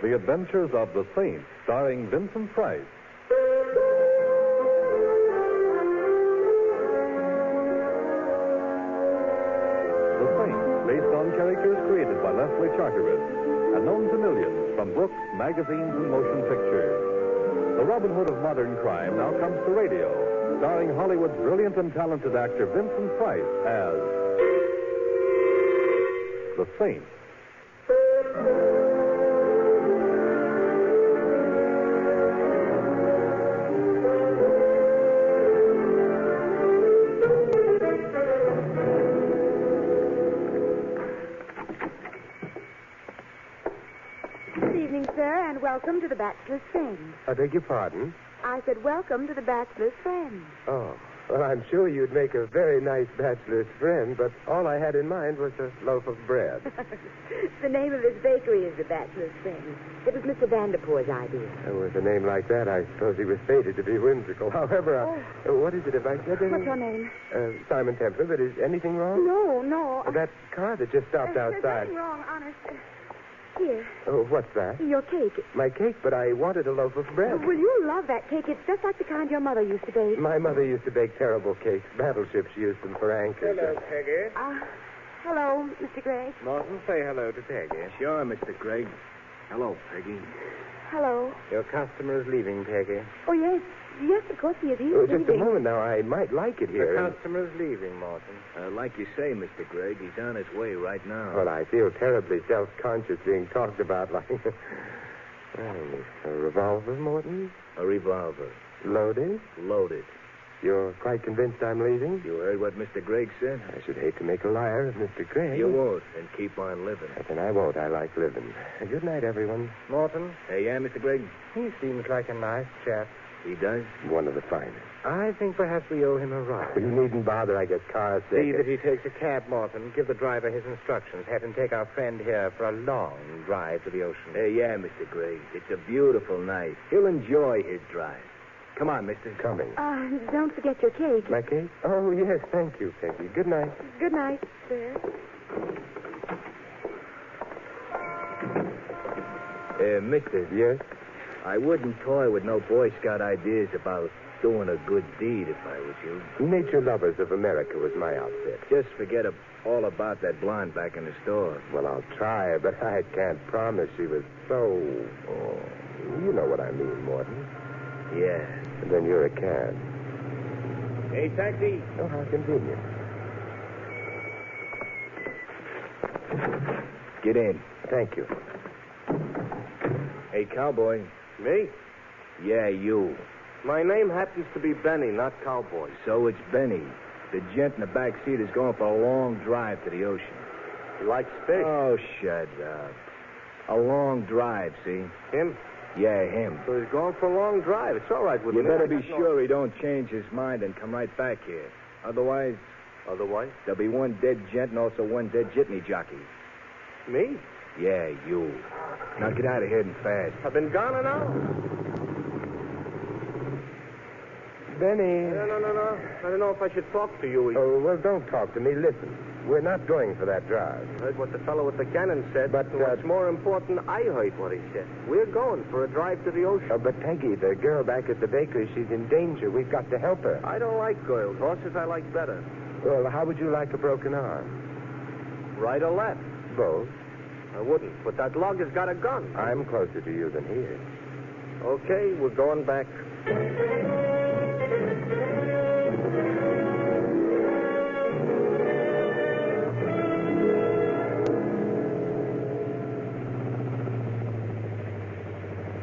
The Adventures of the Saint, starring Vincent Price. The Saint, based on characters created by Leslie Charteris and known to millions from books, magazines, and motion pictures. The Robin Hood of modern crime now comes to radio, starring Hollywood's brilliant and talented actor Vincent Price as The Saint. And welcome to the Bachelor's Friend. I beg your pardon? I said welcome to the Bachelor's Friend. Oh, well, I'm sure you'd make a very nice bachelor's friend, but all I had in mind was a loaf of bread. The name of his bakery is the Bachelor's Friend. It was Mr. Vanderpoor's idea. With a name like that, I suppose he was fated to be whimsical. However, what is it, if I said anything? What's your name? Simon Templer, but is anything wrong? No. That car that just stopped outside. There's nothing wrong, honest. Here. Oh, what's that? Your cake. My cake, but I wanted a loaf of bread. Well, you love that cake. It's just like the kind your mother used to bake. My mother used to bake terrible cakes. Battleships used them for anchors. Hello, Peggy. Hello, Mr. Gregg. Martin, say hello to Peggy. Sure, Mr. Gregg. Hello, Peggy. Hello. Your customer is leaving, Peggy. Oh, yes. Yes, of course he is. He's just a leaving. moment now. I might like it here. The customer is leaving, Martin. Like you say, Mr. Gregg, he's on his way right now. Well, I feel terribly self-conscious being talked about like... A revolver, Morton? A revolver. Loaded? Loaded. You're quite convinced I'm leaving? You heard what Mr. Gregg said? I should hate to make a liar of Mr. Gregg. You won't, and keep on living. Then I won't. I like living. Good night, everyone. Morton? Hey, yeah, Mr. Gregg? He seems like a nice chap. He does? One of the finest. I think perhaps we owe him a ride. You needn't bother. I get car sick. See that he takes a cab, Morton. Give the driver his instructions. Have him take our friend here for a long drive to the ocean. Hey, yeah, Mr. Gregg. It's a beautiful night. He'll enjoy his drive. Come on, mister. Coming. Don't forget your cake. My cake? Oh, yes. Thank you, Peggy. Good night. Good night, sir. Mister. Yes? I wouldn't toy with no Boy Scout ideas about doing a good deed if I was you. Nature Lovers of America was my outfit. Just forget all about that blonde back in the store. Well, I'll try, but I can't promise she was so... Oh, you know what I mean, Morton. Yeah. And then you're a cad. Hey, taxi. Oh, how convenient. Get in. Thank you. Hey, cowboy. Me? Yeah, you. My name happens to be Benny, not Cowboy. So it's Benny. The gent in the back seat is going for a long drive to the ocean. He likes fish. Oh, shut up. A long drive, see? Him? Yeah, him. So he's going for a long drive. It's all right with You me. better be sure he don't change his mind and come right back here. Otherwise, there'll be one dead gent and also one dead jitney jockey. Me? Yeah, you. Now get out of here and fast. I've been gone an hour. Benny. No. I don't know if I should talk to you. Oh, well, don't talk to me. Listen. We're not going for that drive. I heard what the fellow with the cannon said, but what's more important, I heard what he said. We're going for a drive to the ocean. Oh, but Peggy, the girl back at the bakery, she's in danger. We've got to help her. I don't like girls. Horses I like better. Well, how would you like a broken arm? Right or left? Both. I wouldn't, but that lug has got a gun. I'm closer to you than he is. Okay, we're going back.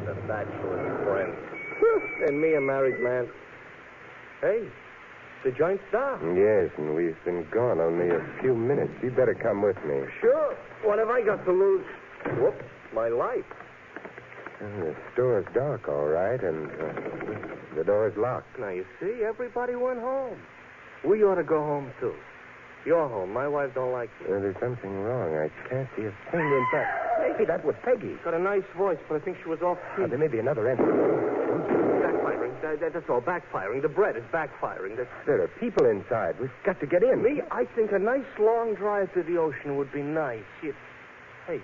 The Bachelor's Friend. And me, a married man. Hey, the joint's down. Yes, and we've been gone only a few minutes. You better come with me. Sure. What have I got to lose? Whoops, my life. The store's dark, all right, and the door's locked. Now, you see, everybody went home. We ought to go home, too. You're home. My wife don't like me. There's something wrong. I can't see a thing inside. Hey, that was Peggy. Got a nice voice, but I think she was off key. There may be another entrance. Backfiring. That's all. Backfiring. The bread is backfiring. There are people inside. We've got to get in. Me, I think a nice long drive to the ocean would be nice. Hey,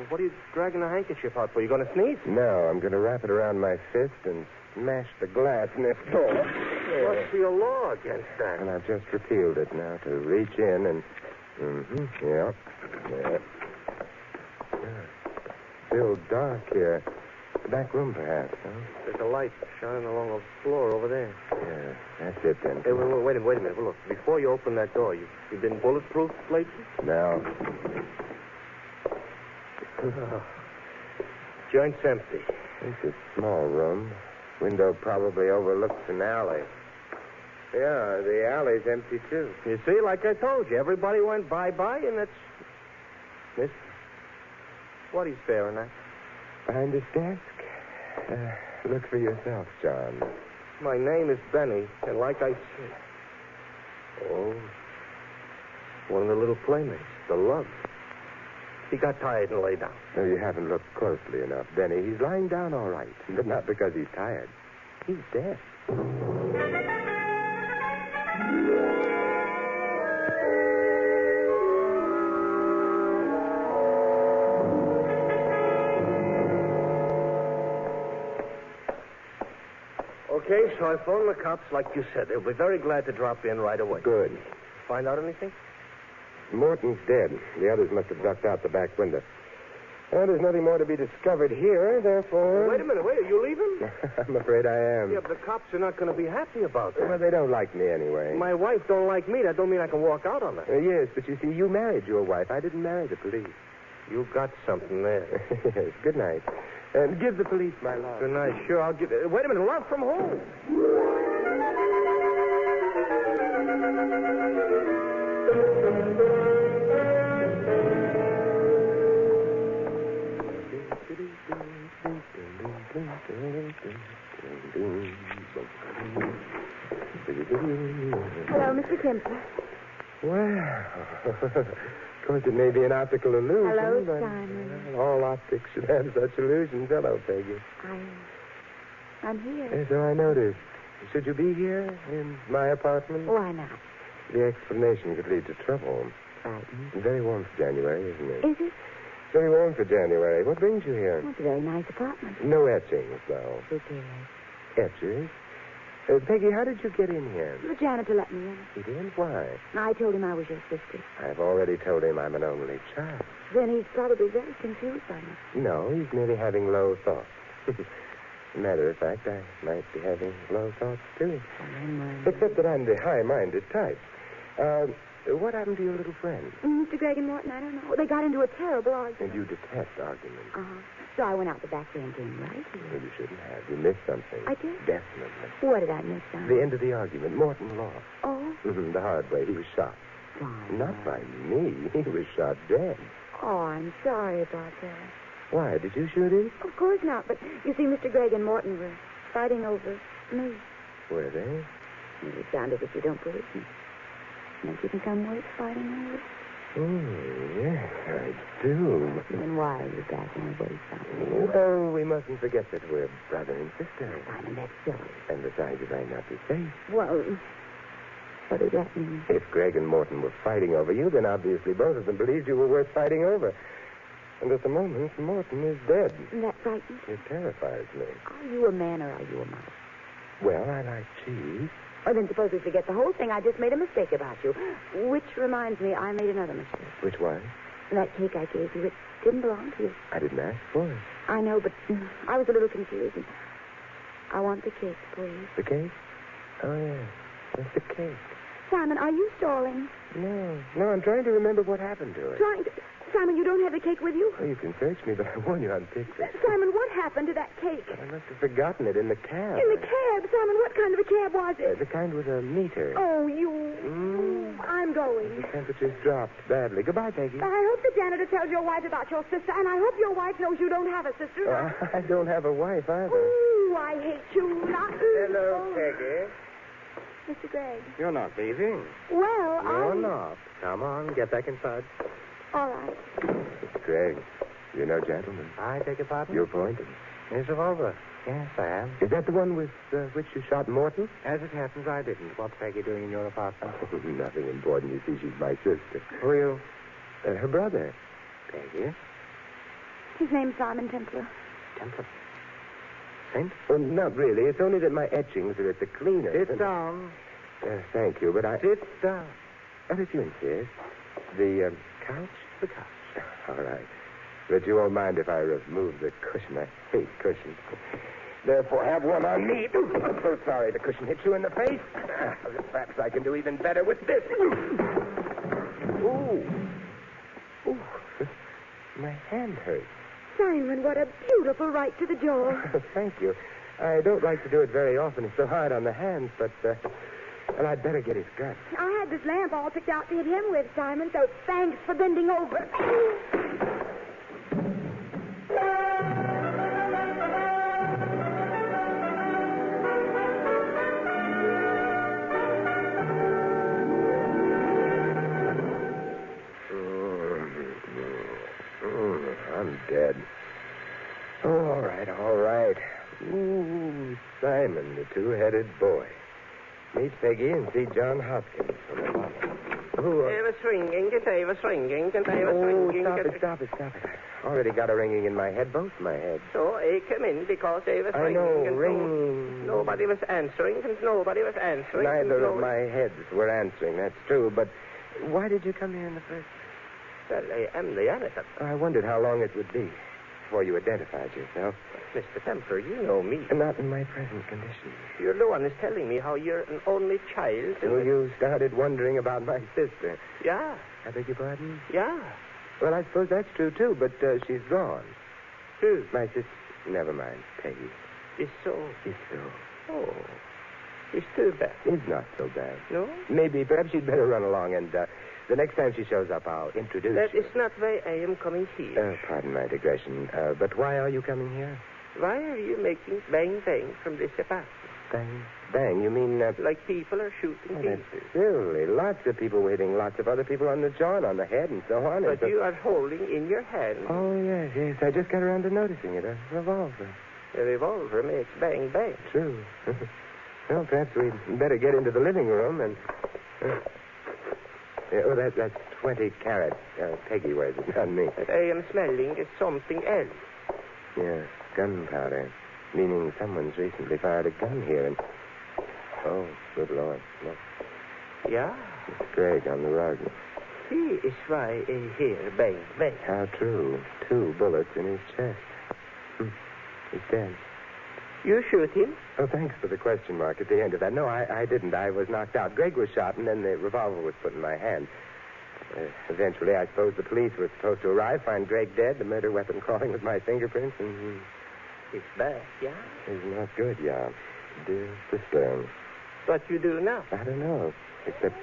what are you dragging the handkerchief out for? You going to sneeze? No, I'm going to wrap it around my fist and smash the glass next door. Must be a law against that. And I've just repealed it now to reach in and... Yeah. Still dark here. The back room, perhaps, huh? There's a light shining along the floor over there. Yeah, that's it then. Hey, wait a minute. Well, look, before you open that door, you been bulletproof lately? No. Joint's empty. It's a small room. Window probably overlooks an alley. Yeah, the alley's empty, too. You see, like I told you, everybody went bye-bye, and that's... Miss, what are you staring at? Behind this desk? Look for yourself, John. My name is Benny, and like I said... Oh, one of the little playmates, the lug. He got tired and lay down. No, you haven't looked closely enough, Benny. He's lying down all right, but not because he's tired. He's dead. Okay, so I phoned the cops like you said. They'll be very glad to drop in right away. Good. Find out anything? Morton's dead. The others must have ducked out the back window. Well, there's nothing more to be discovered here, therefore... Wait a minute. Are you leaving? I'm afraid I am. Yeah, but the cops are not going to be happy about that. Well, they don't like me anyway. My wife don't like me. That don't mean I can walk out on her. Yes, but you see, you married your wife. I didn't marry the police. You got something there. Yes, good night. And give the police my love. Good night. Sure, I'll give it. Wait a minute. Love from whom? Hello, Mr. Kemper. Well, of course, it may be an optical illusion. Hello, but Simon. all optics should have such illusions. Hello, Peggy. I'm here. Yes, so I noticed. Should you be here in my apartment? Why not? The explanation could lead to trouble. Frightened. Very warm for January, isn't it? Is it? Very warm for January. What brings you here? Well, it's a very nice apartment. No etchings, though. Who cares? Etchings? Peggy, how did you get in here? The janitor let me in. He did? Why? I told him I was your sister. I've already told him I'm an only child. Then he's probably very confused by me. No, he's merely having low thoughts. As a matter of fact, I might be having low thoughts, too. Except that I'm the high-minded type. What happened to your little friend? Mr. Gregg and Morton, I don't know. They got into a terrible argument. And you detest arguments. So I went out the back way and came right here. Well, you shouldn't have. You missed something. I did? Definitely. What did I miss, Simon? The end of the argument. Morton lost. Oh? The hard way. He was shot. Simon. Not by me. He was shot dead. Oh, I'm sorry about that. Why? Did you shoot him? Of course not, but you see, Mr. Gregg and Morton were fighting over me. Were they? It sounded as if you don't believe me. Don't you think I'm worth fighting over? Oh, yes, I do. Then why are you backing away from me? Well, we mustn't forget that we're brother and sister. Simon, that's silly. And besides, you might not be safe. Well, what does that mean? If Gregg and Morton were fighting over you, then obviously both of them believed you were worth fighting over. And at the moment, Morton is dead. That frightens? It terrifies me. Are you a man or are you a mouse? Well, I like cheese. Oh, then suppose we forget the whole thing. I just made a mistake about you. Which reminds me, I made another mistake. Which one? That cake I gave you, it didn't belong to you. I didn't ask for it. I know, but I was a little confused. I want the cake, please. The cake? Oh, yes. That's the cake. Simon, are you stalling? No, I'm trying to remember what happened to it. Simon, you don't have the cake with you? Oh, you can search me, but I warn you, I'm pictured. Simon, what happened to that cake? I must have forgotten it in the cab. In the cab? Simon, what kind of a cab was it? The kind with a meter. Oh, you... I'm going. The temperature's dropped badly. Goodbye, Peggy. I hope the janitor tells your wife about your sister, and I hope your wife knows you don't have a sister. I don't have a wife, either. Ooh, I hate you. Hello, Peggy. Mr. Gregg. You're not leaving. Well, You're not. Come on, get back inside. All right. Mr. Gregg, you're no gentleman. I take your pardon? You're pointed. His revolver. Yes, I am. Is that the one with which you shot Morton? As it happens, I didn't. What's Peggy doing in your apartment? Nothing important. You see, she's my sister. Who are you? Her brother. Peggy? His name's Simon Templar. Templar? Saint? Oh, not really. It's only that my etchings are at the cleaner. Sit down. Thank you, but I... Sit down. What did you insist? The couch? The couch. All right. But you won't mind if I remove the cushion. I hate cushions. Therefore, have one on me. I'm so sorry the cushion hit you in the face. Perhaps I can do even better with this. Ooh. Ooh. My hand hurts. Simon, what a beautiful right to the jaw. Thank you. I don't like to do it very often. It's so hard on the hands, but, well, I'd better get his gun. I had this lamp all picked out to hit him with, Simon, so thanks for bending over. I'm dead. Oh, all right, all right. Ooh, Simon, the two-headed boy. Meet Peggy and see John Hopkins from the bottom. Oh, They were swinging, they were swinging, they were swinging. stop it. I already got a ringing in my head, both my heads. So I came in because they were I swinging. know, and ringing. Nobody was answering, and nobody was answering. Neither of my heads were answering, that's true, but why did you come here in the first place? Well, I am the Anakin. I wondered how long it would be before you identified yourself. Mr. Templar, you know me. Not in my present condition. You're the one who's telling me how you're an only child. So you started wondering about my sister. Yeah, I beg your pardon? yeah. Well, I suppose that's true, too, but she's gone. Who? My sister... Never mind, Peggy. Is so. It's so. Oh, it's too bad. It's not so bad. No? Maybe, perhaps you'd better run along, and the next time she shows up, I'll introduce That you. is not why I am coming here. Pardon my digression, but why are you coming here? Why are you making bang bang from this apartment? Bang, bang, you mean... Like people are shooting that's people. silly. Lots of people waiting, lots of other people on the jaw and on the head and so on. But you are holding in your hand Oh, yes. I just got around to noticing it. A revolver. a revolver makes bang bang. True. Well, perhaps we'd better get into the living room and... that's 20 carats. Peggy wears it, not me. What I am smelling is something else. Yes, gunpowder. Meaning someone's recently fired a gun here and... Oh, good Lord. Look, Yeah? it's Greg on the rug. He is why I hear bang bang. How true. 2 bullets in his chest. He's dead. You shoot him? Oh, thanks for the question mark at the end of that. No, I didn't. I was knocked out. Greg was shot, and then the revolver was put in my hand. Eventually, I suppose the police were supposed to arrive, find Greg dead, the murder weapon crawling with my fingerprints, and... It's bad, yeah? It's not good, yeah. Dear sister. What you do now? I don't know. Except,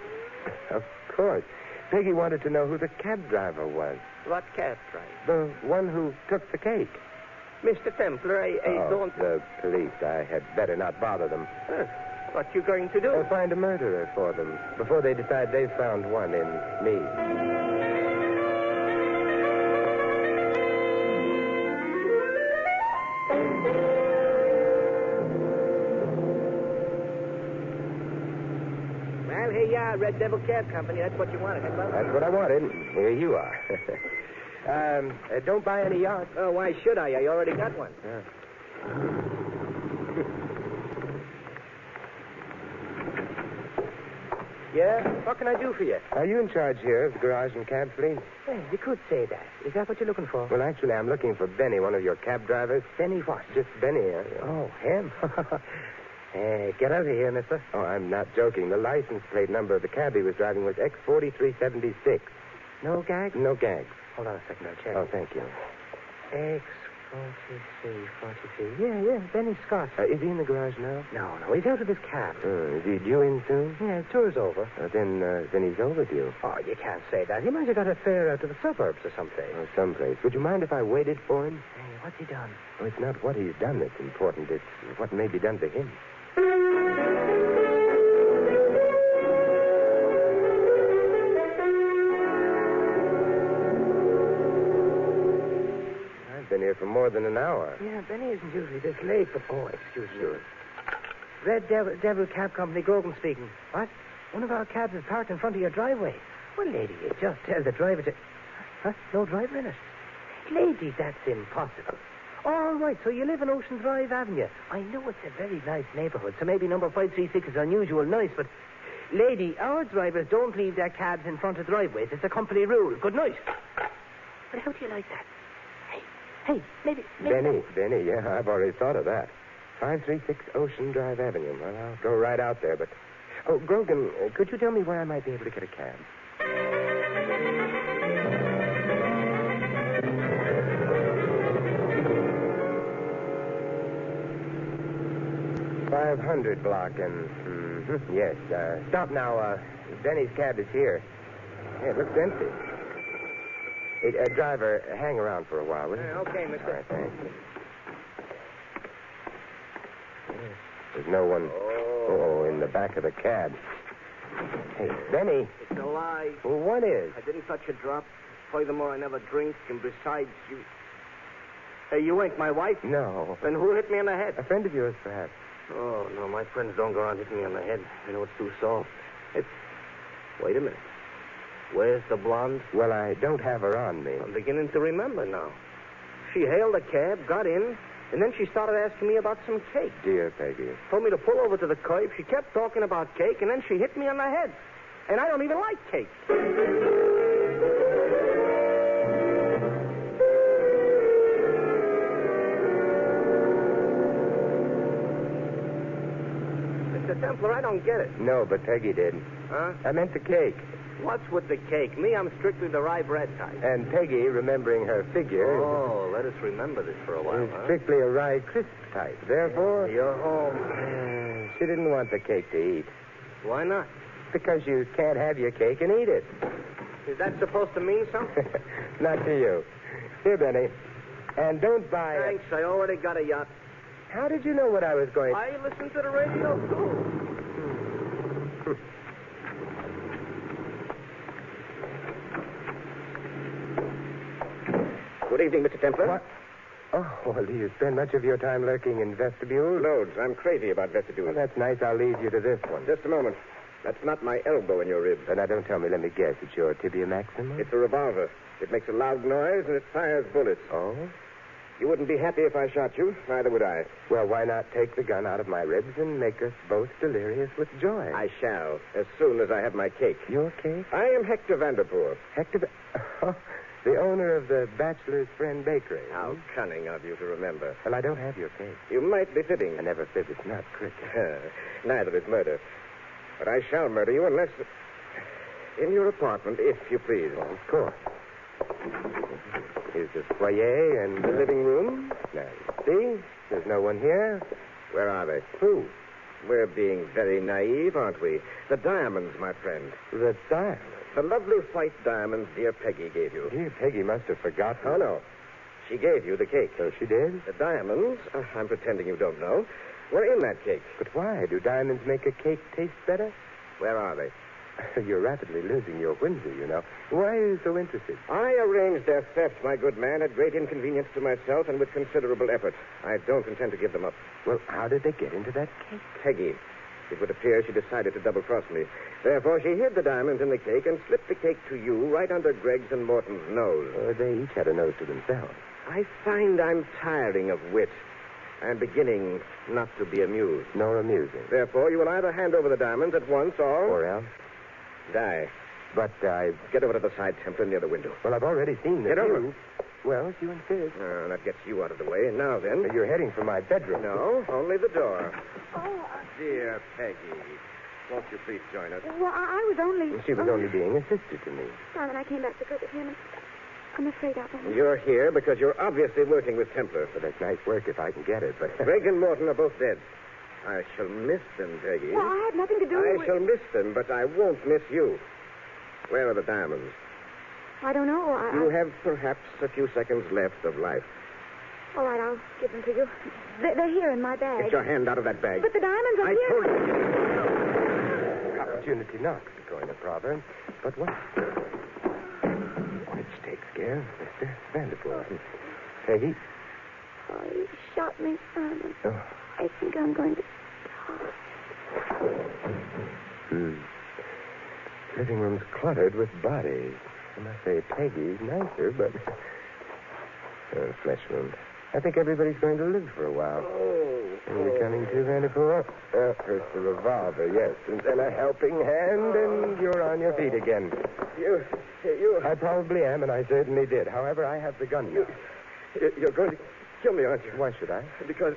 of course, Peggy wanted to know who the cab driver was. What cab driver? The one who took the cake. Mr. Templar, I don't... The police. I had better not bother them. What you going to do? I'll find a murderer for them before they decide they've found one in me. Well, here you are, Red Devil Cab Company. That's what you wanted, huh? That's what I wanted. Here you are. Don't buy any yachts. Oh, why should I? I already got one. Yeah? What can I do for you? Are you in charge here of the garage and cab fleet? Hey, you could say that. Is that what you're looking for? Well, actually, I'm looking for Benny, one of your cab drivers. Benny what? Just Benny. Oh, him? Hey, get out of here, mister. Oh, I'm not joking. The license plate number of the cab he was driving was X4376. No gag? No gags. Hold on a second, I'll check. Oh, thank you. X43. Yeah, Benny Scott. Is he in the garage now? No, he's out of his cab. Is he due in soon? Yeah, his tour's over. Then he's overdue. Oh, you can't say that. He might have got a fare out to the suburbs or something. Oh, someplace. Would you mind if I waited for him? Hey, what's he done? Oh, it's not what he's done that's important. It's what may be done to him. I've been here for more than an hour. Yeah, Benny isn't usually this late, but... Oh, excuse me. Red Devil Cab Company, Grogan speaking. What? One of our cabs is parked in front of your driveway. Well, lady, you just tell the driver to... Huh? No driver in it? lady, that's impossible. All right, so you live in Ocean Drive Avenue. I know it's a very nice neighborhood, so maybe number 536 is unusual nice, but... Lady, our drivers don't leave their cabs in front of driveways. It's a company rule. Good night. But how do you like that? Hey, maybe... Benny, yeah, I've already thought of that. 536 Ocean Drive Avenue. Well, I'll go right out there, but... Oh, Grogan, could you tell me where I might be able to get a cab? 500 block and... yes. Stop now. Benny's cab is here. Hey, it looks empty. Hey, driver, hang around for a while, will you? Okay, mister. All right, thanks. There's no one... Oh, in the back of the cab. Hey, Benny. It's a lie. Well, what is? I didn't touch a drop. Furthermore, I never drink, and besides, you... Hey, you ain't my wife? No. Then who hit me in the head? A friend of yours, perhaps. Oh, no, my friends don't go around hitting me on the head. I know it's too soft. Hey, wait a minute. Where's the blonde? Well, I don't have her on me. I'm beginning to remember now. She hailed a cab, got in, and then she started asking me about some cake. Dear Peggy. Told me to pull over to the curb. She kept talking about cake, and then she hit me on the head. And I don't even like cake. Mr. Templar, I don't get it. No, but Peggy did. Huh? I meant the cake. What's with the cake? Me, I'm strictly the rye bread type. And Peggy, remembering her figure... Oh, let us remember this for a while, is huh? strictly a rye crisp type. Therefore... You're home. She didn't want the cake to eat. Why not? Because you can't have your cake and eat it. Is that supposed to mean something? Not to you. Here, Benny. And don't buy it. Thanks, I already got a yacht. How did you know what I was going... I listen to the radio, too. Good evening, Mr. Templar. What? Oh, well, do you spend much of your time lurking in vestibules? Loads. I'm crazy about vestibules. Well, that's nice. I'll lead you to this one. Just a moment. That's not my elbow in your rib. Now, don't tell me. Let me guess. It's your tibia maxima? It's a revolver. It makes a loud noise, and it fires bullets. Oh? You wouldn't be happy if I shot you. Neither would I. Well, why not take the gun out of my ribs and make us both delirious with joy? I shall, as soon as I have my cake. Your cake? I am Hector Vanderpoor. Hector... Oh, the owner of the Bachelor's Friend Bakery. How cunning of you to remember. Well, I don't have your cake. You might be fibbing. I never fib. It's not cricket. Neither is murder. But I shall murder you unless... in your apartment, if you please. Oh, of course. Here's the foyer and The living room? Now, see? There's no one here. Where are they? Who? We're being very naive, aren't we? The diamonds, my friend. The diamond. The lovely white diamonds dear Peggy gave you. Dear Peggy must have forgotten. Oh, no. She gave you the cake. So she did? The diamonds, I'm pretending you don't know, were in that cake. But why? Do diamonds make a cake taste better? Where are they? You're rapidly losing your whimsy, you know. Why are you so interested? I arranged their theft, my good man, at great inconvenience to myself and with considerable effort. I don't intend to give them up. Well, how did they get into that cake? Peggy. It would appear she decided to double-cross me. Therefore, she hid the diamonds in the cake and slipped the cake to you right under Greg's and Morton's nose. They each had a nose to themselves. I find I'm tiring of wit. I'm beginning not to be amused. Nor amusing. Therefore, you will either hand over the diamonds at once or... Or else? Die. But I... Get over to the side, Templar, near the window. Well, I've already seen the Get over. view. Well, if you insist. That gets you out of the way. Now, then. You're heading for my bedroom. No, only the door. Oh, Dear Peggy, won't you please join us? well, I was only... She was only being a sister to me. Simon, I came back to visit him, and I'm afraid I won't. You're here because you're obviously working with Templar. Well, that's nice work if I can get it, but... Greg and Morton are both dead. I shall miss them, Peggy. Well, I had nothing to do I with... shall miss them, but I won't miss you. Where are the diamonds? I don't know. You have perhaps a few seconds left of life. All right, I'll give them to you. They're here in my bag. Get your hand out of that bag. But the diamonds are I here. told you. Opportunity knocks, according to proverb. But what? Which takes care of Mr. Vanderpool. Peggy? Oh, you shot me, Simon. Oh. I think I'm going to die. Living room's cluttered with bodies. I must say Peggy's nicer, but... Flesh wound. I think everybody's going to live for a while. Are we coming to, Vanderpool? First the revolver, yes. And then a helping hand, and you're on your feet again. You. I probably am, and I certainly did. However, I have the gun now. You're going to kill me, aren't you? Why should I? Because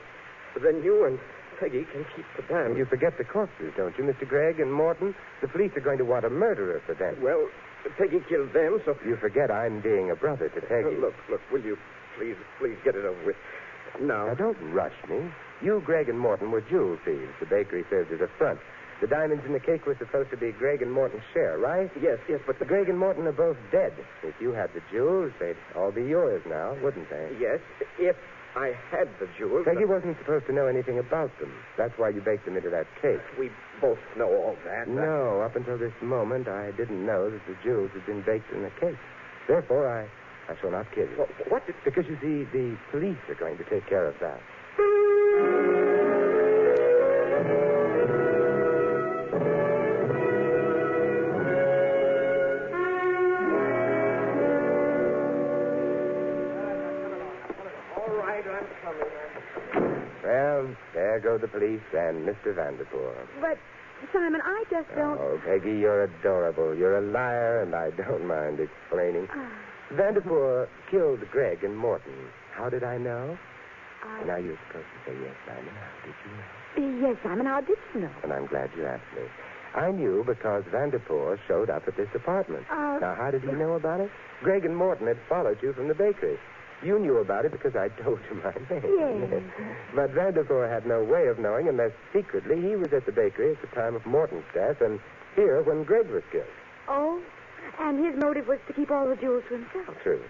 then you and Peggy can keep the dam. You forget the corpses, don't you, Mr. Gregg and Morton? The police are going to want a murderer for them. Well, Peggy killed them, so... You forget I'm being a brother to Peggy. Look, will you please get it over with? Now, don't rush me. You, Gregg, and Morton were jewel thieves. The bakery served as a front. The diamonds in the cake were supposed to be Gregg and Morton's share, right? Yes, but... Gregg and Morton are both dead. If you had the jewels, they'd all be yours now, wouldn't they? Yes, if I had the jewels... Peggy wasn't supposed to know anything about them. That's why you baked them into that cake. We both know all that. No, up until this moment, I didn't know that the jewels had been baked in the cake. Therefore, I shall not kill you. Well, what? Because, you see, the police are going to take care of that. All right, I'm coming. Well, there go the police and Mr. Vanderpool. But, Simon, I just don't... Oh, Peggy, you're adorable. You're a liar, and I don't mind explaining. Vanderpool killed Gregg and Morton. How did I know? Now you're supposed to say yes, Simon. How did you know? Yes, Simon, how did you know? And I'm glad you asked me. I knew because Vanderpool showed up at this apartment. Now, how did he know about it? Gregg and Morton had followed you from the bakery. You knew about it because I told you my name. Yes. But Vanderpool had no way of knowing unless secretly he was at the bakery at the time of Morton's death and here when Gregg was killed. Oh, and his motive was to keep all the jewels to himself. True.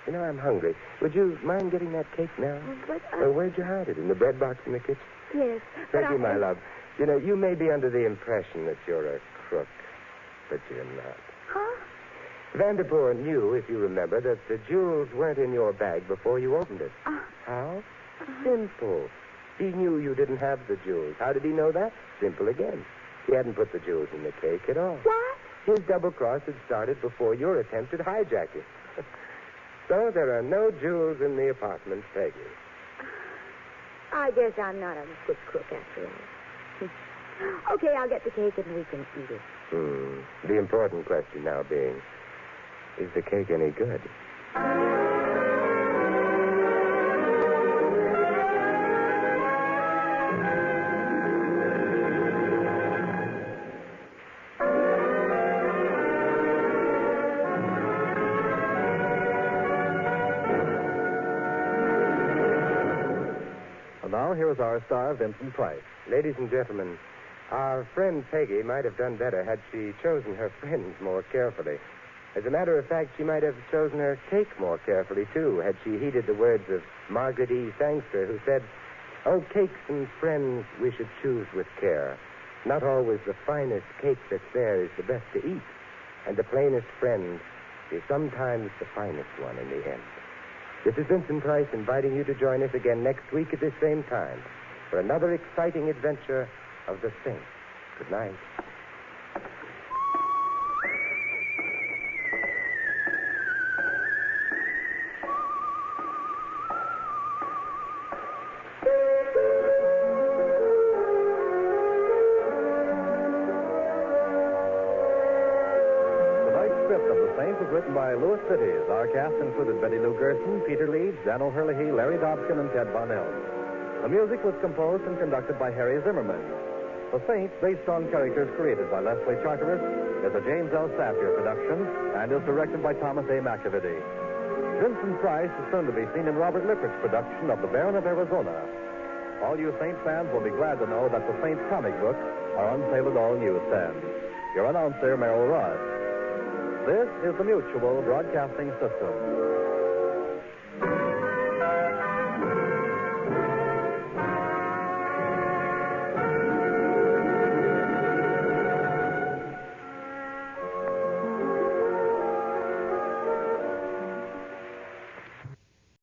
You know, I'm hungry. Would you mind getting that cake now? But, where'd you hide it? In the bread box in the kitchen? Yes. Thank you, my love. You know, you may be under the impression that you're a crook, but you're not. Huh? Vanderpool knew, if you remember, that the jewels weren't in your bag before you opened it. How? Simple. He knew you didn't have the jewels. How did he know that? Simple again. He hadn't put the jewels in the cake at all. What? His double cross had started before your attempt at hijacking. So there are no jewels in the apartment, Peggy. I guess I'm not a good cook after all. Okay, I'll get the cake and we can eat it. The important question now being, is the cake any good? And now here is our star, Vincent Price. Ladies and gentlemen, our friend Peggy might have done better had she chosen her friends more carefully. As a matter of fact, she might have chosen her cake more carefully, too, had she heeded the words of Margaret E. Sangster, who said, "Oh, cakes and friends we should choose with care. Not always the finest cake that's there is the best to eat, and the plainest friend is sometimes the finest one in the end." This is Vincent Price inviting you to join us again next week at this same time for another exciting adventure of the Saint. Good night. Written by Louis Cities. Our cast included Betty Lou Gerson, Peter Leeds, Dan O'Herlihy, Larry Dobkin, and Ted Bonnell. The music was composed and conducted by Harry Zimmerman. The Saint, based on characters created by Leslie Charteris, is a James L. Safier production and is directed by Thomas A. McAvity. Vincent Price is soon to be seen in Robert Lippert's production of The Baron of Arizona. All you Saint fans will be glad to know that the Saint comic books are on sale at all newsstands. Your announcer, Merrill Ross. This is the Mutual Broadcasting System.